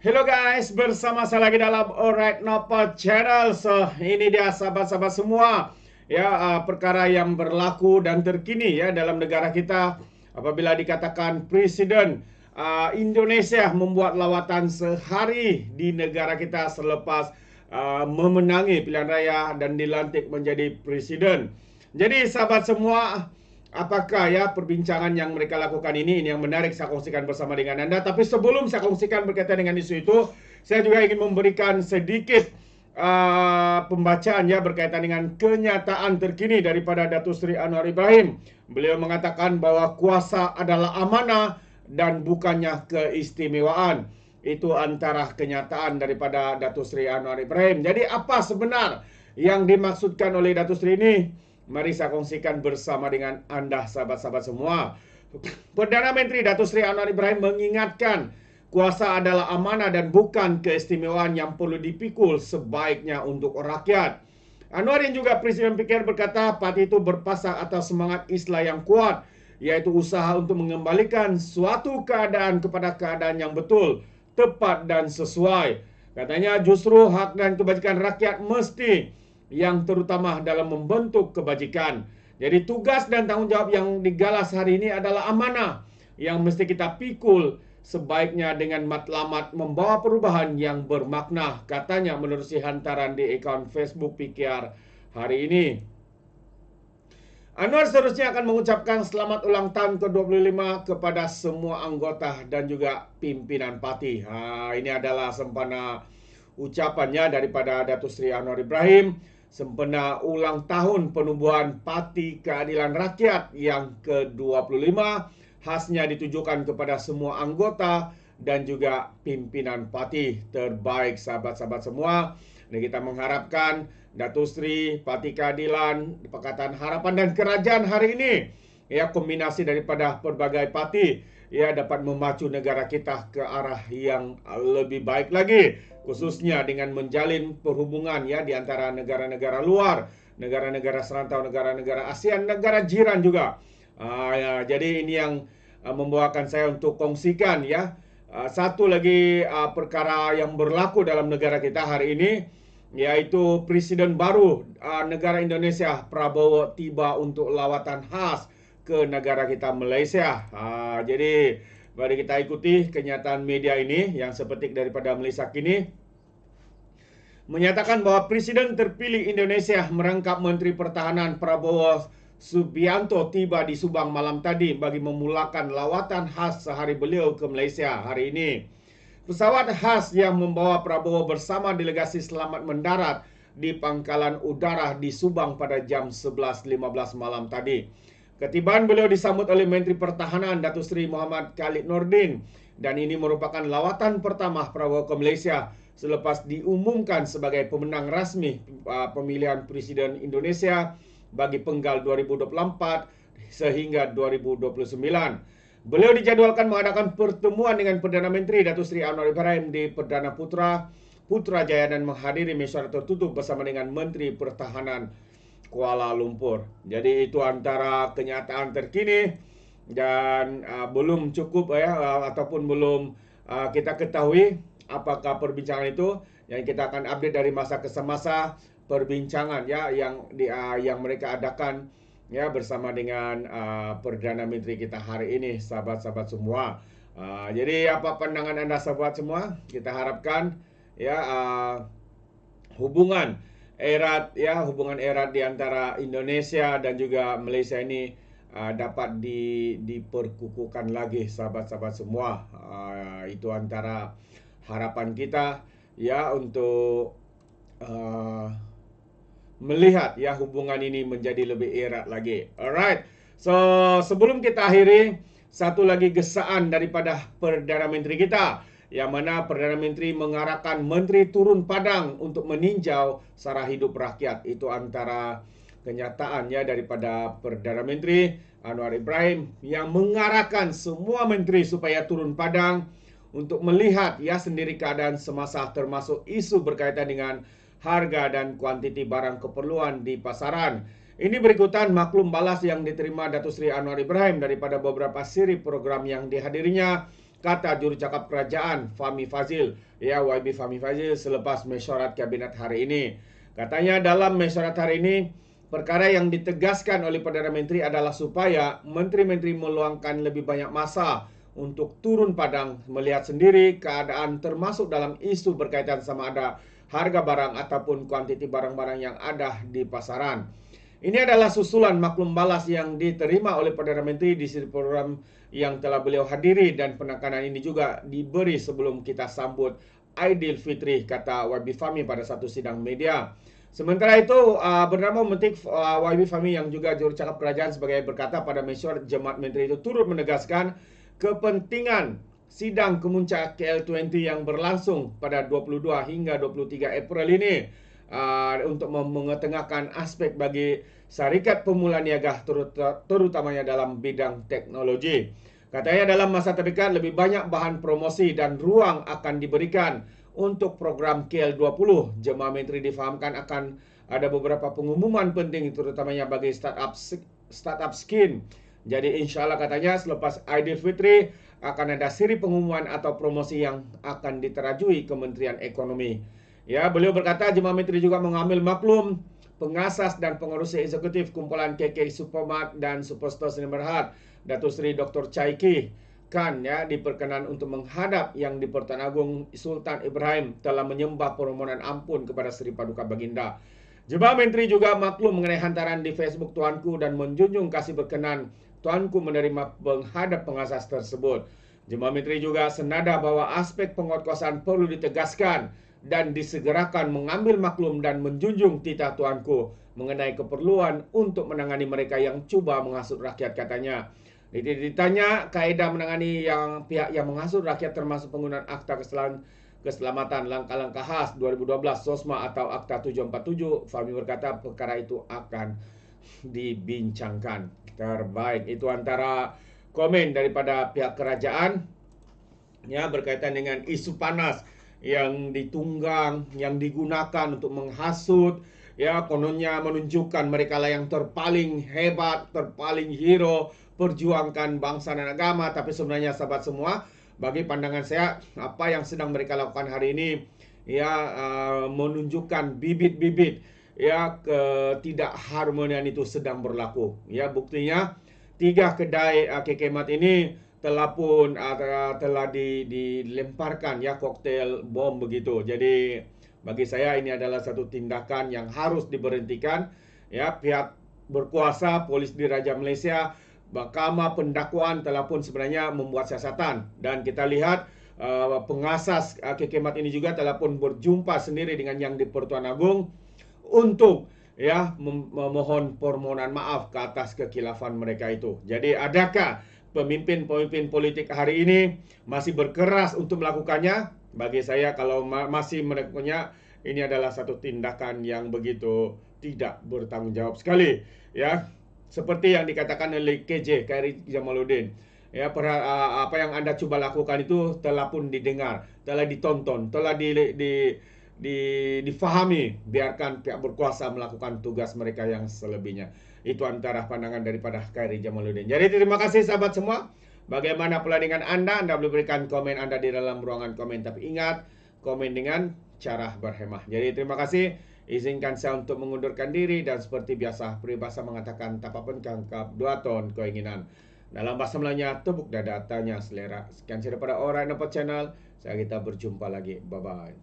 Hello guys, bersama saya lagi dalam Alright Nopal Channel. So, ini dia sahabat-sahabat semua. Ya, perkara yang berlaku dan terkini ya dalam negara kita apabila dikatakan Presiden Indonesia membuat lawatan sehari di negara kita selepas memenangi pilihan raya dan dilantik menjadi presiden. Jadi sahabat semua, apakah ya perbincangan yang mereka lakukan ini yang menarik saya kongsikan bersama dengan Anda. Tapi sebelum saya kongsikan berkaitan dengan isu itu, saya juga ingin memberikan sedikit pembacaan ya berkaitan dengan kenyataan terkini daripada Datuk Seri Anwar Ibrahim. Beliau mengatakan bahwa kuasa adalah amanah dan bukannya keistimewaan. Itu antara kenyataan daripada Datuk Seri Anwar Ibrahim. Jadi apa sebenar yang dimaksudkan oleh Datuk Seri ini? Mari saya kongsikan bersama dengan Anda sahabat-sahabat semua. Perdana Menteri Datuk Seri Anwar Ibrahim mengingatkan kuasa adalah amanah dan bukan keistimewaan yang perlu dipikul sebaiknya untuk rakyat. Anwar yang juga Presiden PKR berkata parti itu berpasang atas semangat Islam yang kuat, yaitu usaha untuk mengembalikan suatu keadaan kepada keadaan yang betul, tepat dan sesuai. Katanya justru hak dan kebajikan rakyat mesti yang terutama dalam membentuk kebajikan. Jadi tugas dan tanggung jawab yang digalas hari ini adalah amanah yang mesti kita pikul sebaiknya dengan matlamat membawa perubahan yang bermakna, katanya menerusi hantaran di akaun Facebook PKR hari ini. Anwar seterusnya akan mengucapkan selamat ulang tahun ke-25 kepada semua anggota dan juga pimpinan parti. Ini adalah sempena ucapannya daripada Datuk Seri Anwar Ibrahim sempena ulang tahun penubuhan Parti Keadilan Rakyat yang ke-25, khasnya ditujukan kepada semua anggota dan juga pimpinan parti. Terbaik sahabat-sahabat semua. Dan kita mengharapkan Datuk Seri, Parti Keadilan, Pakatan Harapan dan Kerajaan hari ini, ya, kombinasi daripada pelbagai parti, ya, dapat memacu negara kita ke arah yang lebih baik lagi, khususnya dengan menjalin perhubungan ya di antara negara-negara luar, negara-negara serantau, negara-negara ASEAN, negara jiran juga. Jadi ini yang membawakan saya untuk kongsikan ya. Satu lagi perkara yang berlaku dalam negara kita hari ini, yaitu Presiden baru negara Indonesia Prabowo tiba untuk lawatan khas ke negara kita Malaysia. Jadi mari kita ikuti kenyataan media ini yang sepetik daripada Malaysia kini, menyatakan bahwa Presiden terpilih Indonesia merangkap Menteri Pertahanan Prabowo Subianto tiba di Subang malam tadi bagi memulakan lawatan khas sehari beliau ke Malaysia hari ini. Pesawat khas yang membawa Prabowo bersama delegasi selamat mendarat di pangkalan udara di Subang pada jam 11.15 malam tadi. Ketibaan beliau disambut oleh Menteri Pertahanan Datuk Seri Muhammad Khalid Nordin, dan ini merupakan lawatan pertama Prabowo ke Malaysia selepas diumumkan sebagai pemenang rasmi pemilihan Presiden Indonesia bagi penggal 2024 sehingga 2029. Beliau dijadwalkan mengadakan pertemuan dengan Perdana Menteri Datuk Seri Anwar Ibrahim di Perdana Putrajaya dan menghadiri mesyuarat tertutup bersama dengan Menteri Pertahanan Kuala Lumpur. Jadi itu antara kenyataan terkini, dan belum cukup ya ataupun belum kita ketahui apakah perbincangan itu, yang kita akan update dari masa ke masa perbincangan ya yang mereka adakan ya bersama dengan Perdana Menteri kita hari ini, sahabat-sahabat semua. Jadi apa pandangan Anda sahabat semua? Kita harapkan ya hubungan erat di antara Indonesia dan juga Malaysia ini dapat diperkukuhkan lagi sahabat-sahabat semua. Itu antara harapan kita ya untuk melihat ya hubungan ini menjadi lebih erat lagi. Alright. So sebelum kita akhiri, satu lagi gesaan daripada Perdana Menteri kita, yang mana Perdana Menteri mengarahkan Menteri turun padang untuk meninjau sara hidup rakyat. Itu antara kenyataannya daripada Perdana Menteri Anwar Ibrahim yang mengarahkan semua menteri supaya turun padang untuk melihat ya sendiri keadaan semasa, termasuk isu berkaitan dengan harga dan kuantiti barang keperluan di pasaran. Ini berikutan maklum balas yang diterima Datuk Seri Anwar Ibrahim daripada beberapa siri program yang dihadirinya kata juru cakap kerajaan Fahmi Fadzil, ya YB Fahmi Fadzil selepas mesyuarat kabinet hari ini. Katanya dalam mesyuarat hari ini, perkara yang ditegaskan oleh Perdana Menteri adalah supaya menteri-menteri meluangkan lebih banyak masa untuk turun padang melihat sendiri keadaan termasuk dalam isu berkaitan sama ada harga barang ataupun kuantiti barang-barang yang ada di pasaran. Ini adalah susulan maklum balas yang diterima oleh Perdana Menteri di siri program yang telah beliau hadiri, dan penekanan ini juga diberi sebelum kita sambut Aidilfitri, kata YB Fahmi pada satu sidang media. Sementara itu, Perdana Menteri YB Fahmi yang juga juru cakap kerajaan sebagai berkata pada mesyuarat Jemaat Menteri itu turut menegaskan kepentingan sidang kemuncak KL20 yang berlangsung pada 22 hingga 23 April ini untuk mengetengahkan aspek bagi syarikat pemula niaga terutamanya dalam bidang teknologi. Katanya dalam masa terdekat lebih banyak bahan promosi dan ruang akan diberikan untuk program KL20. Jemaah Menteri difahamkan akan ada beberapa pengumuman penting terutamanya bagi startup skin. Jadi insya Allah katanya selepas Aidilfitri akan ada siri pengumuman atau promosi yang akan diterajui Kementerian Ekonomi. Ya, beliau berkata Jemaah Menteri juga mengambil maklum pengasas dan pengurusi eksekutif kumpulan KK Supermart dan Superstore Sdn Bhd, Datuk Seri Dr. Chaiki Khan, ya, diperkenan untuk menghadap Yang di-Pertuan Agong Sultan Ibrahim telah menyembah permohonan ampun kepada Seri Paduka Baginda. Jemaah Menteri juga maklum mengenai hantaran di Facebook Tuanku dan menjunjung kasih berkenan Tuanku menerima menghadap pengasas tersebut. Jemaah Menteri juga senada bahwa aspek penguatkuasaan perlu ditegaskan dan disegerakan mengambil maklum dan menjunjung titah Tuanku mengenai keperluan untuk menangani mereka yang cuba menghasut rakyat, katanya. Ditanya kaedah menangani pihak yang menghasut rakyat termasuk penggunaan Akta Keselamatan Langkah-Langkah Khas 2012 SOSMA atau Akta 747, Fahmi berkata perkara itu akan dibincangkan. Terbaik, itu antara komen daripada pihak kerajaan, ya, berkaitan dengan isu panas yang ditunggang, yang digunakan untuk menghasut, ya, kononnya menunjukkan mereka lah yang terpaling hebat, terpaling hero, perjuangkan bangsa dan agama. Tapi sebenarnya sahabat semua, bagi pandangan saya, apa yang sedang mereka lakukan hari ini, ya, menunjukkan bibit-bibit, ya, ketidakharmonian itu sedang berlaku. Ya, buktinya 3 kedai kekemat ini telah dilemparkan, ya, koktail bom begitu. Jadi bagi saya ini adalah satu tindakan yang harus diberhentikan. Ya, pihak berkuasa, polis Diraja Malaysia, Mahkamah Pendakwaan telah pun sebenarnya membuat siasatan, dan kita lihat pengasas kekemat ini juga telah pun berjumpa sendiri dengan Yang di-Pertuan Agong untuk, ya, memohon permohonan maaf ke atas kekhilafan mereka itu. Jadi adakah pemimpin-pemimpin politik hari ini masih berkeras untuk melakukannya? Bagi saya kalau masih melakukannya, ini adalah satu tindakan yang begitu tidak bertanggung jawab sekali, ya. Seperti yang dikatakan oleh KJ Khairi Jamaluddin, ya, apa yang Anda cuba lakukan itu telah pun didengar, telah ditonton, telah difahami. Biarkan pihak berkuasa melakukan tugas mereka yang selebihnya. Itu antara pandangan daripada Khairi Jamaluddin. Jadi terima kasih sahabat semua. Bagaimana pula dengan Anda? Anda boleh berikan komen Anda di dalam ruangan komen. Tapi ingat, komen dengan cara berhemah. Jadi terima kasih. Izinkan saya untuk mengundurkan diri, dan seperti biasa peribahasa mengatakan tapapun kangkap 2 ton keinginan. Dalam bahasa Melayunya, tepuk dada tanya selera. Sekian daripada Alright Nampak Channel. Saya kita berjumpa lagi. Bye bye.